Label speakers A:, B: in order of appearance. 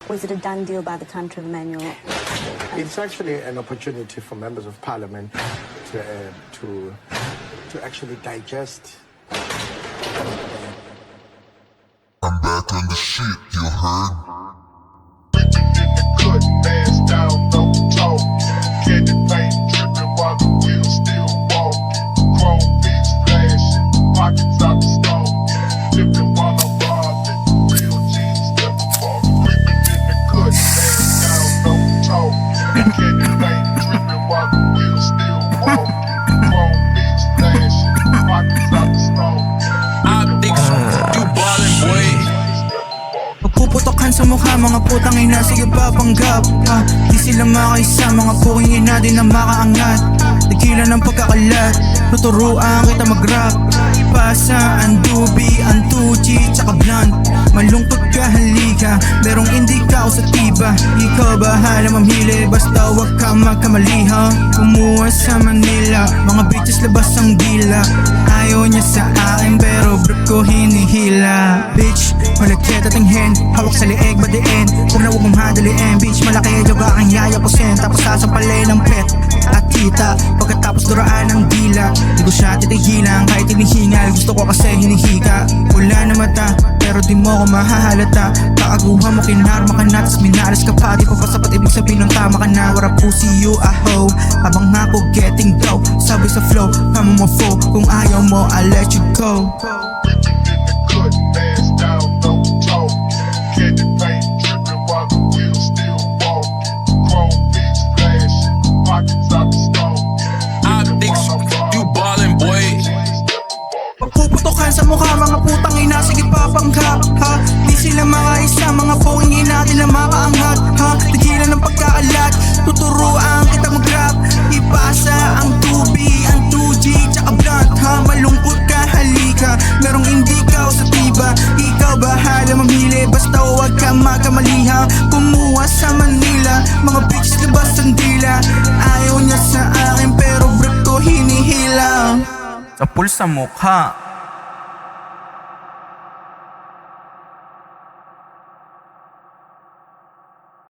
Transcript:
A: Was it a done deal by the country of Emmanuel?
B: It's actually an opportunity for members of parliament to actually digest.
C: I'm back on the shit, you heard?
D: Puputokan sa mukha mga putang ina, sige papanggap di sila makaisa, mga puking ina din na makaangat. Tigilan ng pagkakalat, tuturuan kita mag-rap. Ipasa ang dubi, ang 2G, tsaka blunt. Malungkot ka halika, merong hindi ka sa tiba. Ikaw bahala mamili, basta wag ka magkamaliha. Kumuha sa Manila, mga bitches labas ang dila. Ayaw niya sa akin pero brief ko hinihila. Bitch, malagkit at ang hen, hawak sa lieg badiin. Huwag na huwag mong hadaliin. Bitch, malaki joga ang yaya ko sen. Tapos sasampalin ng pet at kita. Pagkatapos duraan ng dila, di ko siya titigilan kahit hinihingal. Gusto ko kasi hinihika. Wala na mata, pero di mo ko mahahalata. Kakaguha mo, kinarma ka na, tas minalas ka pa. Di pa pasapat, ibig sabihin ng tama ka na. Wara pussy you a hoe, habang ako getting dough. Sabi sa flow, kama mo fo. Kung ayaw mo, I'll let you go. Pagpuputokan sa mukha mga putang ina, sige papanggap di sila makaisa, mga ponging ina din na makaangat Tigilan ng pagkaalat, tuturuan kita mag-rap. Ipasa ang tubi, ang 2G, tsaka blunt malungkot ka halika, merong hindi ka sa tiba. Ikaw bahala mamili, basta huwag ka magkamaliha. Kumuha sa Manila, mga bitches labas ang dila. Ayaw niya sa akin pero brief ko hinihila. Sa pulsa mukha,